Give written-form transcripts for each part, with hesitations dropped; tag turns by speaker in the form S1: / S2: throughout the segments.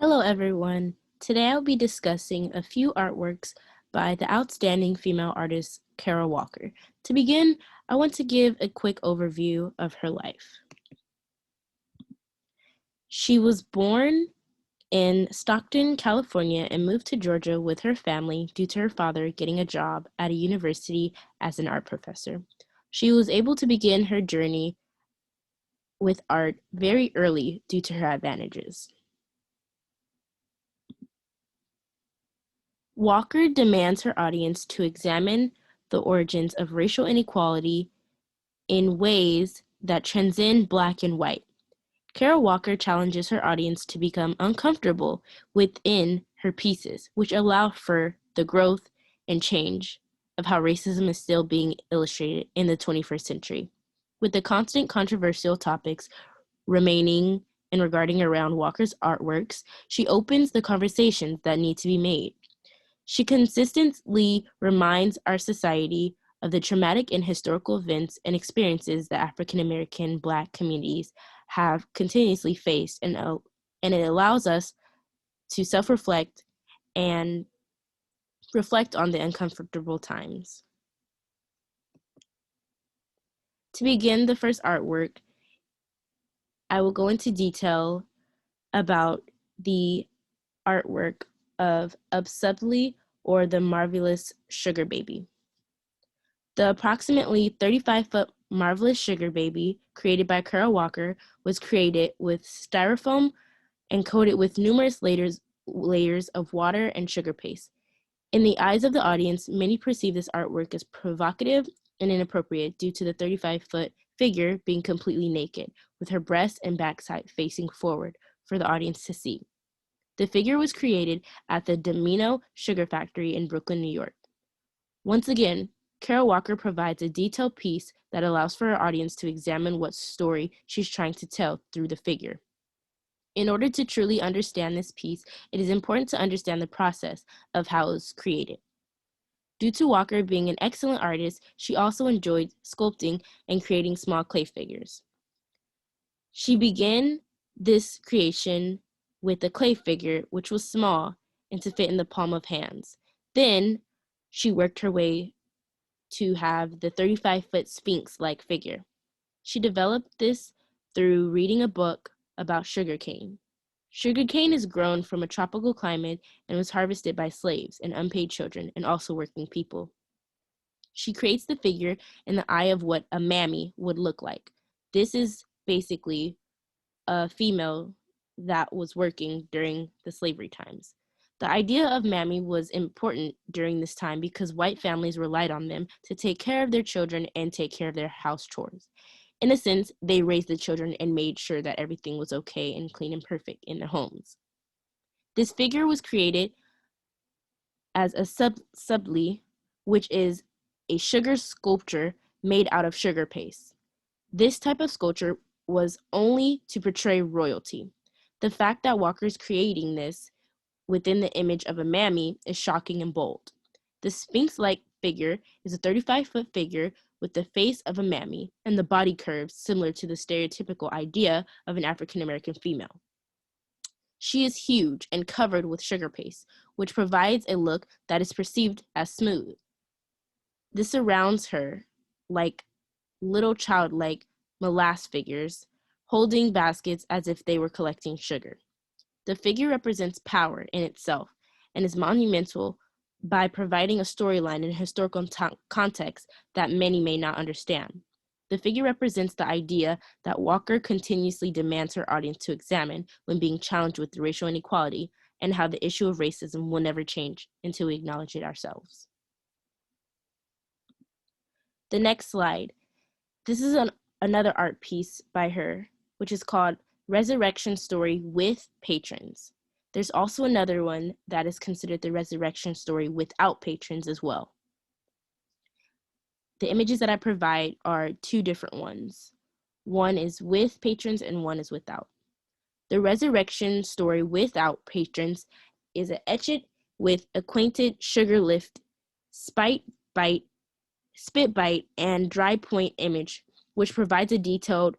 S1: Hello, everyone. Today I'll be discussing a few artworks by the outstanding female artist Kara Walker. To begin, I want to give a quick overview of her life. She was born in Stockton, California, and moved to Georgia with her family due to her father getting a job at a university as an art professor. She was able to begin her journey with art very early due to her advantages. Walker demands her audience to examine the origins of racial inequality in ways that transcend Black and white. Kara Walker challenges her audience to become uncomfortable within her pieces, which allow for the growth and change of how racism is still being illustrated in the 21st century. With the constant controversial topics remaining and regarding around Walker's artworks, she opens the conversations that need to be made. She consistently reminds our society of the traumatic and historical events and experiences that African American Black communities have continuously faced, and it allows us to self-reflect and reflect on the uncomfortable times. To begin the first artwork, I will go into detail about the artwork of Subtly or the Marvelous Sugar Baby. The approximately 35-foot Marvelous Sugar Baby, created by Kara Walker, was created with styrofoam and coated with numerous layers of water and sugar paste. In the eyes of the audience, many perceive this artwork as provocative and inappropriate due to the 35-foot figure being completely naked, with her breast and backside facing forward for the audience to see. The figure was created at the Domino Sugar Factory in Brooklyn, New York. Once again, Kara Walker provides a detailed piece that allows for her audience to examine what story she's trying to tell through the figure. In order to truly understand this piece, it is important to understand the process of how it was created. Due to Walker being an excellent artist, she also enjoyed sculpting and creating small clay figures. She began this creation with a clay figure, which was small and to fit in the palm of hands. Then she worked her way to have the 35-foot Sphinx-like figure. She developed this through reading a book about sugarcane. Sugarcane is grown from a tropical climate and was harvested by slaves and unpaid children and also working people. She creates the figure in the eye of what a mammy would look like. This is basically a female that was working during the slavery times. The idea of mammy was important during this time because white families relied on them to take care of their children and take care of their house chores. In a sense, they raised the children and made sure that everything was okay and clean and perfect in their homes. This figure was created as a subtly, which is a sugar sculpture made out of sugar paste. This type of sculpture was only to portray royalty. The fact that Walker's creating this within the image of a mammy is shocking and bold. The Sphinx-like figure is a 35-foot figure with the face of a mammy and the body curves similar to the stereotypical idea of an African American female. She is huge and covered with sugar paste, which provides a look that is perceived as smooth. This surrounds her like little childlike molasses figures, holding baskets as if they were collecting sugar. The figure represents power in itself and is monumental by providing a storyline and historical context that many may not understand. The figure represents the idea that Walker continuously demands her audience to examine when being challenged with racial inequality and how the issue of racism will never change until we acknowledge it ourselves. The next slide. This is another art piece by her, which is called Resurrection Story with Patrons. There's also another one that is considered the resurrection story without patrons as well. The images that I provide are two different ones. One is with patrons and one is without. The resurrection story without patrons is an etched with acquainted sugar lift, spit bite, and dry point image, which provides a detailed,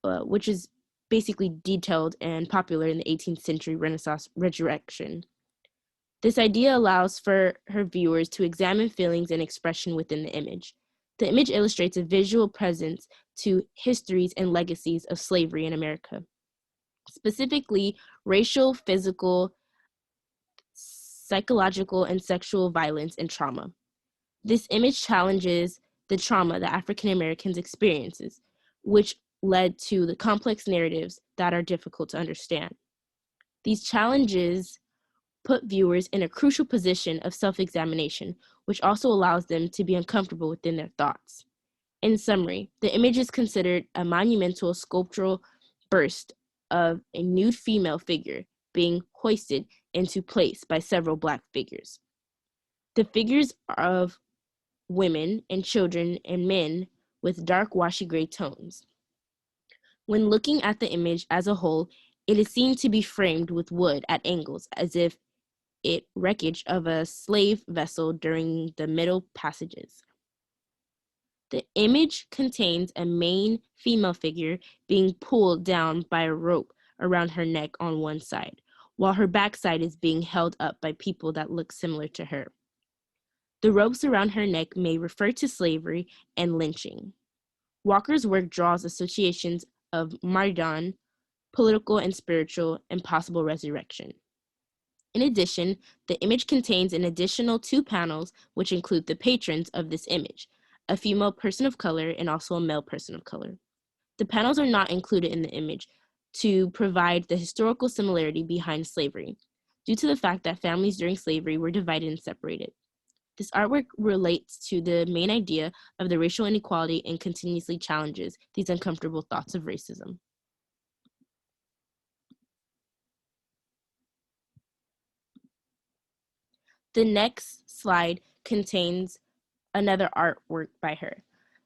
S1: which is basically detailed and popular in the 18th century Renaissance resurrection. This idea allows for her viewers to examine feelings and expression within the image. The image illustrates a visual presence to histories and legacies of slavery in America, specifically racial, physical, psychological, and sexual violence and trauma. This image challenges the trauma that African Americans experiences, which led to the complex narratives that are difficult to understand. These challenges put viewers in a crucial position of self-examination, which also allows them to be uncomfortable within their thoughts. In summary, the image is considered a monumental sculptural burst of a nude female figure being hoisted into place by several Black figures. The figures of women and children and men with dark washy gray tones. When looking at the image as a whole, it is seen to be framed with wood at angles as if it wreckage of a slave vessel during the Middle Passages. The image contains a main female figure being pulled down by a rope around her neck on one side, while her backside is being held up by people that look similar to her. The ropes around her neck may refer to slavery and lynching. Walker's work draws associations of martyrdom, political and spiritual, and possible resurrection. In addition, the image contains an additional 2 panels which include the patrons of this image, a female person of color and also a male person of color. The panels are not included in the image to provide the historical similarity behind slavery, due to the fact that families during slavery were divided and separated. This artwork relates to the main idea of the racial inequality and continuously challenges these uncomfortable thoughts of racism. The next slide contains another artwork by her,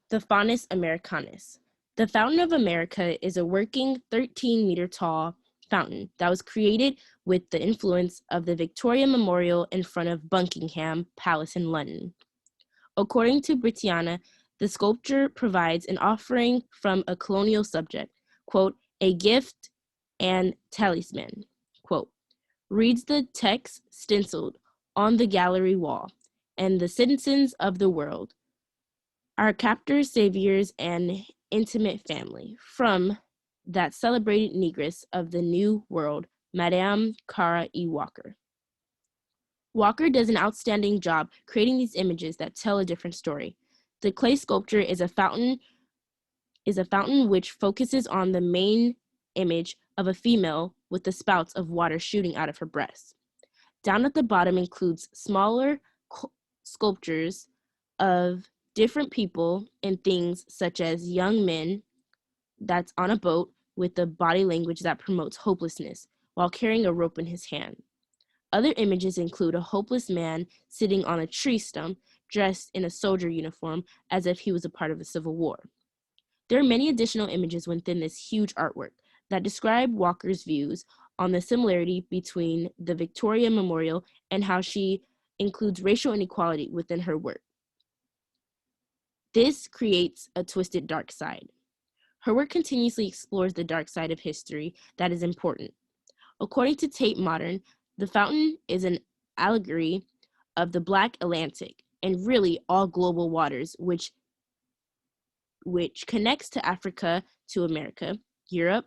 S1: the Faunus Americanus. The Fountain of America is a working 13-meter tall fountain that was created with the influence of the Victoria Memorial in front of Buckingham Palace in London. According to Britannia, the sculpture provides an offering from a colonial subject, quote, a gift and talisman, quote, reads the text stenciled on the gallery wall, and the citizens of the world, our captors, saviors, and intimate family, from that celebrated negress of the New World, Madame Cara E. Walker. Walker does an outstanding job creating these images that tell a different story. The clay sculpture is a fountain which focuses on the main image of a female with the spouts of water shooting out of her breast. Down at the bottom includes smaller sculptures of different people and things such as young men that's on a boat with a body language that promotes hopelessness while carrying a rope in his hand. Other images include a hopeless man sitting on a tree stump dressed in a soldier uniform as if he was a part of the Civil War. There are many additional images within this huge artwork that describe Walker's views on the similarity between the Victoria Memorial and how she includes racial inequality within her work. This creates a twisted dark side. Her work continuously explores the dark side of history that is important. According to Tate Modern, the fountain is an allegory of the Black Atlantic and really all global waters, which connects to Africa to America, Europe,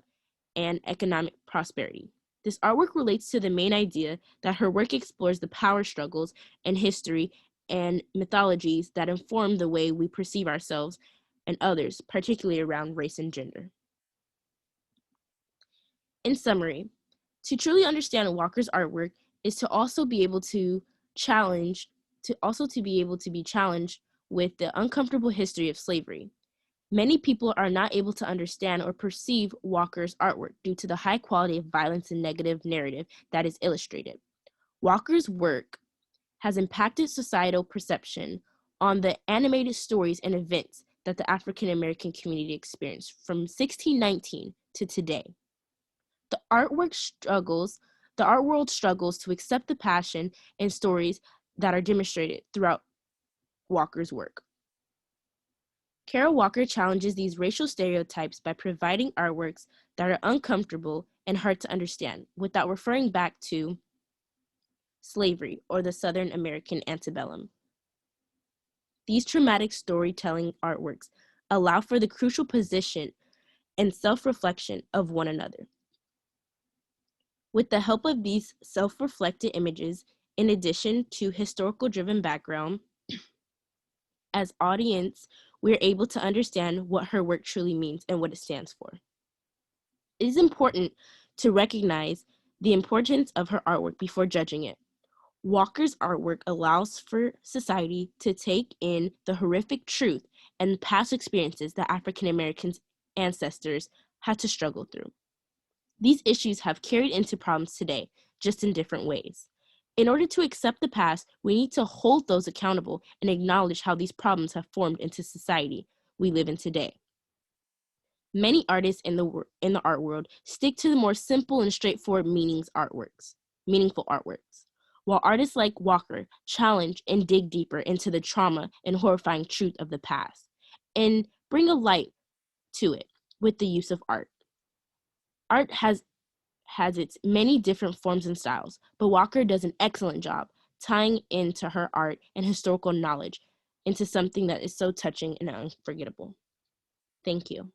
S1: and economic prosperity. This artwork relates to the main idea that her work explores the power struggles and history and mythologies that inform the way we perceive ourselves and others, particularly around race and gender. In summary, to truly understand Walker's artwork is to also be able to be challenged with the uncomfortable history of slavery. Many people are not able to understand or perceive Walker's artwork due to the high quality of violence and negative narrative that is illustrated. Walker's work has impacted societal perception on the animated stories and events that the African American community experienced from 1619 to today. The art world struggles to accept the passion and stories that are demonstrated throughout Walker's work. Carol Walker challenges these racial stereotypes by providing artworks that are uncomfortable and hard to understand without referring back to slavery or the Southern American antebellum. These traumatic storytelling artworks allow for the crucial position and self-reflection of one another. With the help of these self-reflected images, in addition to historical-driven background, as audience, we're able to understand what her work truly means and what it stands for. It is important to recognize the importance of her artwork before judging it. Walker's artwork allows for society to take in the horrific truth and past experiences that African Americans' ancestors had to struggle through. These issues have carried into problems today, just in different ways. In order to accept the past, we need to hold those accountable and acknowledge how these problems have formed into society we live in today. Many artists in the art world stick to the more simple and straightforward meaningful artworks, while artists like Walker challenge and dig deeper into the trauma and horrifying truth of the past and bring a light to it with the use of art. Art has its many different forms and styles, but Walker does an excellent job tying into her art and historical knowledge into something that is so touching and unforgettable. Thank you.